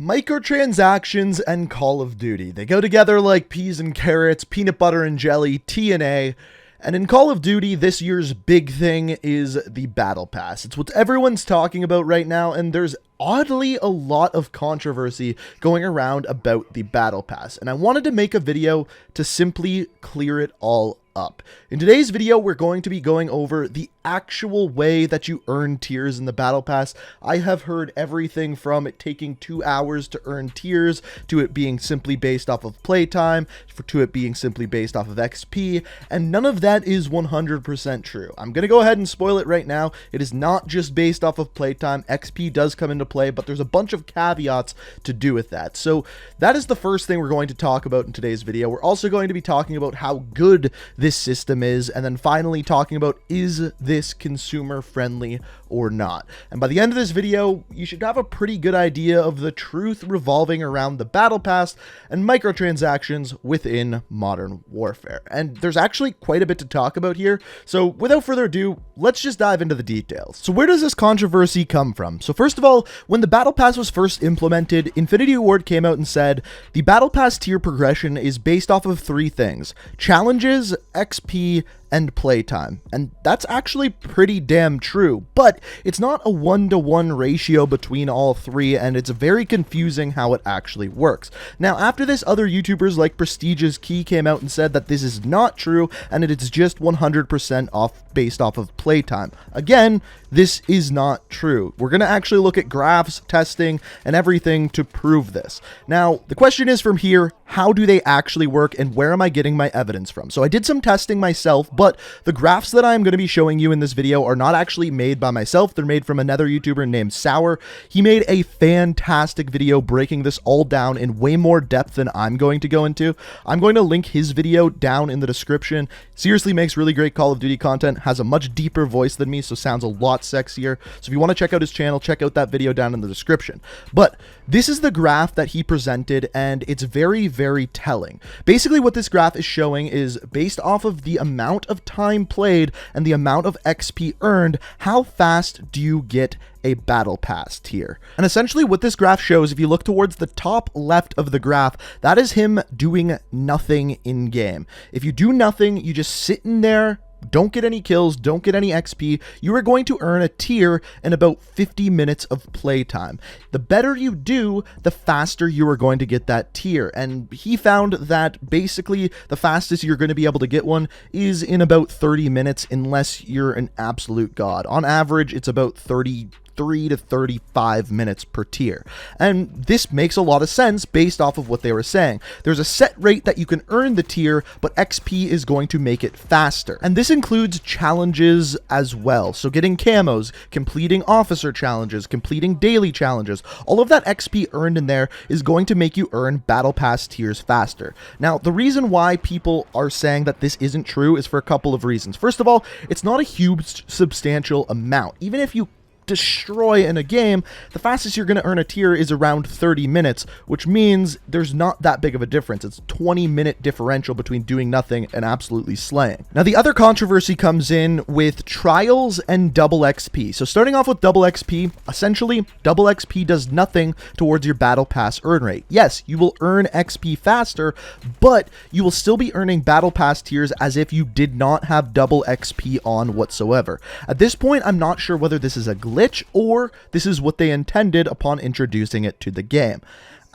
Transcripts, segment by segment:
Microtransactions and Call of Duty. They go together like peas and carrots, peanut butter and jelly, TNA. And in Call of Duty, this year's big thing is the Battle Pass. It's what everyone's talking about right now, and there's oddly a lot of controversy going around about the Battle Pass. And I wanted to make a video to simply clear it all up. In today's video, we're going to be going over the actual way that you earn tiers in the Battle Pass. I have heard everything from it taking 2 hours to earn tiers, to it being simply based off of playtime, to it being simply based off of XP, and none of that is 100% true. I'm going to go ahead and spoil it right now. It is not just based off of playtime. XP does come into play, but there's a bunch of caveats to do with that. So that is the first thing we're going to talk about in today's video. We're also going to be talking about how good this system is, and then finally talking about, is this consumer friendly or not? And by the end of this video, you should have a pretty good idea of the truth revolving around the Battle Pass and microtransactions within Modern Warfare. And there's actually quite a bit to talk about here, so without further ado, let's just dive into the details. So where does this controversy come from? So first of all, when the Battle Pass was first implemented, Infinity Ward came out and said, the Battle Pass tier progression is based off of 3 things: challenges, XP, and playtime. And that's actually pretty damn true, but it's not a 1-to-1 ratio between all 3, and it's very confusing how it actually works. Now, after this, other YouTubers like Prestige's Key came out and said that this is not true, and it's just 100% based off of playtime. Again, this is not true. We're going to actually look at graphs, testing, and everything to prove this. Now, the question is from here, how do they actually work, and where am I getting my evidence from? So I did some testing myself, but the graphs that I'm going to be showing you in this video are not actually made by myself. They're made from another YouTuber named Sour. He made a fantastic video breaking this all down in way more depth than I'm going to go into. I'm going to link his video down in the description. Seriously makes really great Call of Duty content, has a much deeper voice than me, so sounds a lot sexier. So if you want to check out his channel, check out that video down in the description. But this is the graph that he presented, and it's very, very telling. Basically, what this graph is showing is, based off of the amount of time played and the amount of XP earned, how fast do you get a Battle Pass tier? And essentially what this graph shows, if you look towards the top left of the graph, that is him doing nothing in game. If you do nothing, you just sit in there, don't get any kills, don't get any XP, you are going to earn a tier in about 50 minutes of playtime. The better you do, the faster you are going to get that tier. And he found that basically the fastest you're going to be able to get one is in about 30 minutes, unless you're an absolute god. On average, it's about 33 to 35 minutes per tier. And this makes a lot of sense based off of what they were saying. There's a set rate that you can earn the tier, but XP is going to make it faster. And this includes challenges as well. So getting camos, completing officer challenges, completing daily challenges, all of that XP earned in there is going to make you earn Battle Pass tiers faster. Now, the reason why people are saying that this isn't true is for a couple of reasons. First of all, it's not a huge substantial amount. Even if you destroy in a game, the fastest you're going to earn a tier is around 30 minutes, which means there's not that big of a difference. It's a 20-minute differential between doing nothing and absolutely slaying. Now, the other controversy comes in with trials and double XP. So starting off with double XP, essentially, double XP does nothing towards your Battle Pass earn rate. Yes, you will earn XP faster, but you will still be earning Battle Pass tiers as if you did not have double XP on whatsoever. At this point, I'm not sure whether this is a glitch or this is what they intended upon introducing it to the game.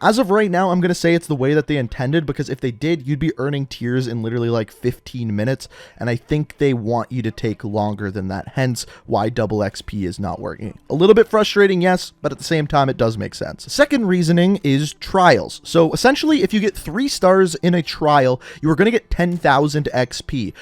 As of right now, I'm going to say it's the way that they intended, because if they did, you'd be earning tiers in literally like 15 minutes, and I think they want you to take longer than that, hence why double XP is not working. A little bit frustrating, yes, but at the same time, it does make sense. Second reasoning is trials. So essentially, if you get 3 stars in a trial, you are going to get 10,000 XP.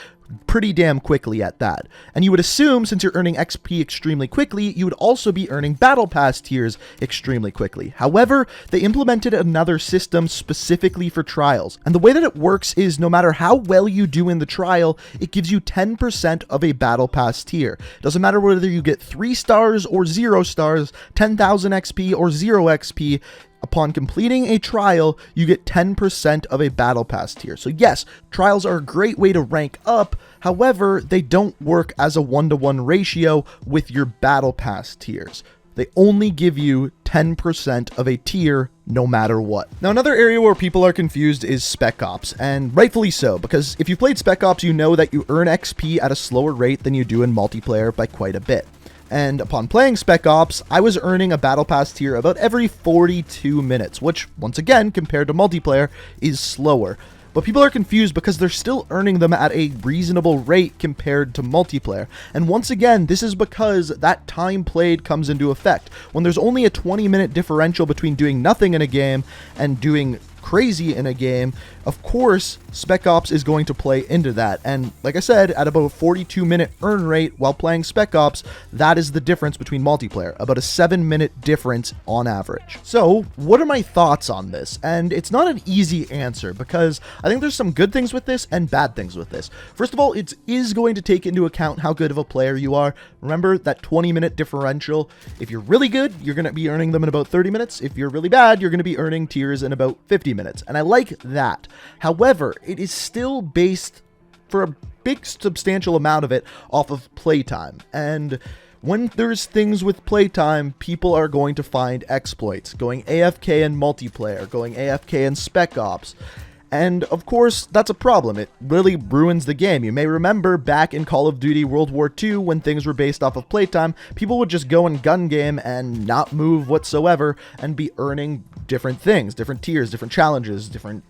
Pretty damn quickly at that. And you would assume, since you're earning XP extremely quickly, you would also be earning Battle Pass tiers extremely quickly. However, they implemented another system specifically for trials. And the way that it works is, no matter how well you do in the trial, it gives you 10% of a Battle Pass tier. Doesn't matter whether you get 3 stars or 0 stars, 10,000 XP or 0 XP, upon completing a trial, you get 10% of a Battle Pass tier. So yes, trials are a great way to rank up. However, they don't work as a 1-to-1 ratio with your Battle Pass tiers. They only give you 10% of a tier no matter what. Now, another area where people are confused is Spec Ops, and rightfully so, because if you played Spec Ops, you know that you earn XP at a slower rate than you do in multiplayer by quite a bit. And upon playing Spec Ops, I was earning a Battle Pass tier about every 42 minutes, which, once again, compared to multiplayer, is slower. But people are confused because they're still earning them at a reasonable rate compared to multiplayer. And once again, this is because that time played comes into effect. When there's only a 20-minute differential between doing nothing in a game and doing crazy in a game, of course, Spec Ops is going to play into that. And like I said, at about a 42-minute earn rate while playing Spec Ops, that is the difference between multiplayer, about a 7-minute difference on average. So, what are my thoughts on this? And it's not an easy answer because I think there's some good things with this and bad things with this. First of all, it is going to take into account how good of a player you are. Remember that 20-minute differential. If you're really good, you're going to be earning them in about 30 minutes. If you're really bad, you're going to be earning tiers in about 50 minutes. And I like that. However, it is still based for a big substantial amount of it off of playtime. And when there's things with playtime, people are going to find exploits, going AFK in multiplayer, going AFK in Spec Ops. And of course, that's a problem. It really ruins the game. You may remember back in Call of Duty World War II when things were based off of playtime, people would just go and gun game and not move whatsoever and be earning different things, different tiers, different challenges, different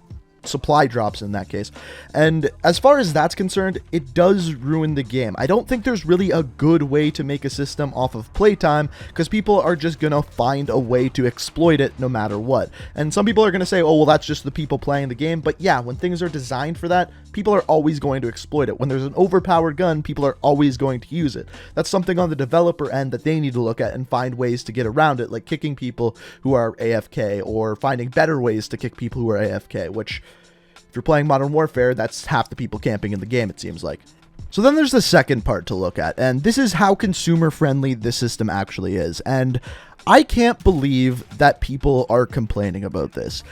supply drops in that case. And as far as that's concerned, it does ruin the game. I don't think there's really a good way to make a system off of playtime because people are just gonna find a way to exploit it no matter what. And some people are gonna say, oh, well, that's just the people playing the game. But yeah, when things are designed for that, people are always going to exploit it. When there's an overpowered gun, people are always going to use it. That's something on the developer end that they need to look at and find ways to get around it, like kicking people who are AFK or finding better ways to kick people who are AFK, which if you're playing Modern Warfare, that's half the people camping in the game, it seems like. So then there's the second part to look at, and this is how consumer-friendly this system actually is. And I can't believe that people are complaining about this.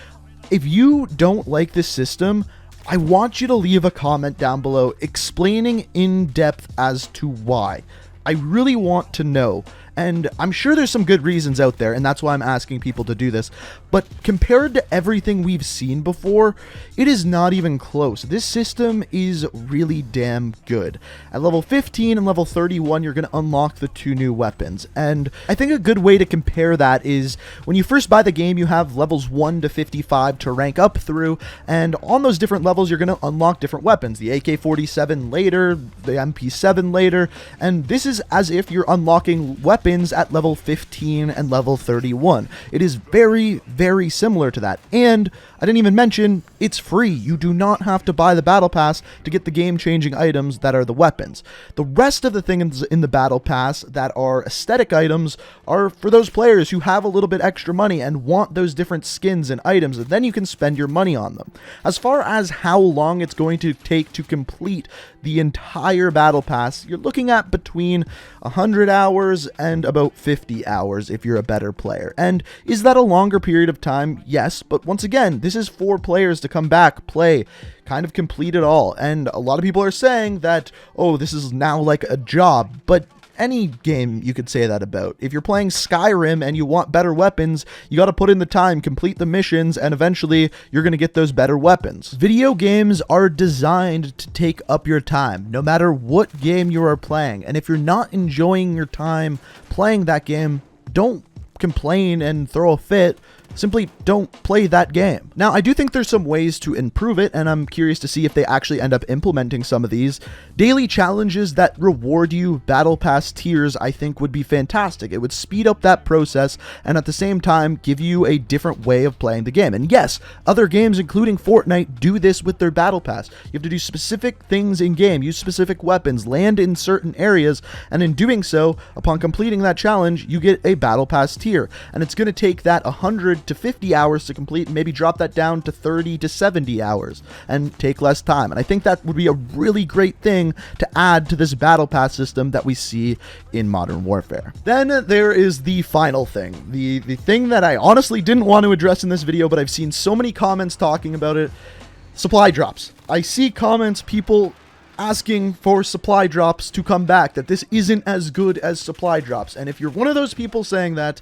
If you don't like this system, I want you to leave a comment down below explaining in depth as to why. I really want to know. And I'm sure there's some good reasons out there, and that's why I'm asking people to do this. But compared to everything we've seen before, it is not even close. This system is really damn good. At level 15 and level 31, you're going to unlock the 2 new weapons. And I think a good way to compare that is when you first buy the game, you have levels 1 to 55 to rank up through. And on those different levels, you're going to unlock different weapons. The AK-47 later, the MP7 later. And this is as if you're unlocking weapons at level 15 and level 31. It is very, very similar to that. And I didn't even mention, it's free. You do not have to buy the Battle Pass to get the game-changing items that are the weapons. The rest of the things in the Battle Pass that are aesthetic items are for those players who have a little bit extra money and want those different skins and items, and then you can spend your money on them. As far as how long it's going to take to complete the entire Battle Pass, you're looking at between 100 hours and about 50 hours if you're a better player. And is that a longer period of time? Yes, but once again, this is for players to come back, play, kind of complete it all. And a lot of people are saying that, oh, this is now like a job, but any game you could say that about. If you're playing Skyrim and you want better weapons, you got to put in the time, complete the missions, and eventually you're going to get those better weapons. Video games are designed to take up your time, no matter what game you are playing. And if you're not enjoying your time playing that game, don't complain and throw a fit. Simply don't play that game. Now, I do think there's some ways to improve it, and I'm curious to see if they actually end up implementing some of these. Daily challenges that reward you Battle Pass tiers, I think, would be fantastic. It would speed up that process, and at the same time, give you a different way of playing the game. And yes, other games, including Fortnite, do this with their Battle Pass. You have to do specific things in-game, use specific weapons, land in certain areas, and in doing so, upon completing that challenge, you get a Battle Pass tier. And it's going to take that 100 to 50 hours to complete, and maybe drop that down to 30 to 70 hours and take less time. And I think that would be a really great thing to add to this Battle Pass system that we see in Modern Warfare. Then there is the final thing, the thing that I honestly didn't want to address in this video, but I've seen so many comments talking about it: supply drops. I see comments, people asking for supply drops to come back, that this isn't as good as supply drops. And if you're one of those people saying that,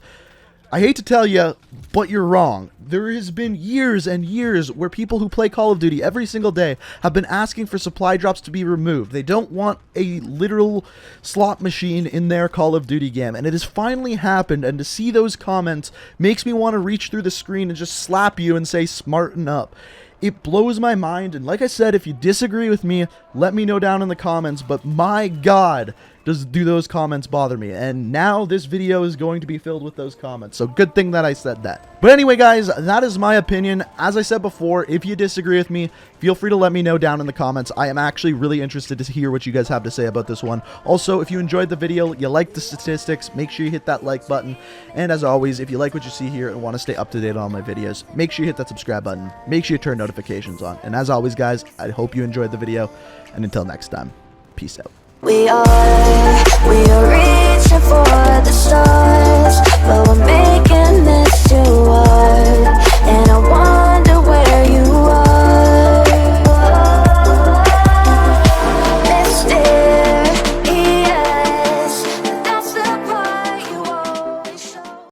I hate to tell you, but you're wrong. There has been years and years where people who play Call of Duty every single day have been asking for supply drops to be removed. They don't want a literal slot machine in their Call of Duty game, and it has finally happened, and to see those comments makes me want to reach through the screen and just slap you and say, smarten up. It blows my mind, and like I said, if you disagree with me, let me know down in the comments, but my God, do those comments bother me, and now this video is going to be filled with those comments, so good thing that I said that. But anyway, guys, that is my opinion. As I said before, if you disagree with me, feel free to let me know down in the comments. I am actually really interested to hear what you guys have to say about this one. Also, if you enjoyed the video, you liked the statistics, make sure you hit that like button, and as always, if you like what you see here and want to stay up to date on all my videos, make sure you hit that subscribe button, make sure you turn notifications on, and as always, guys, I hope you enjoyed the video, and until next time, peace out. We are reaching for the stars, but we're making this too hard.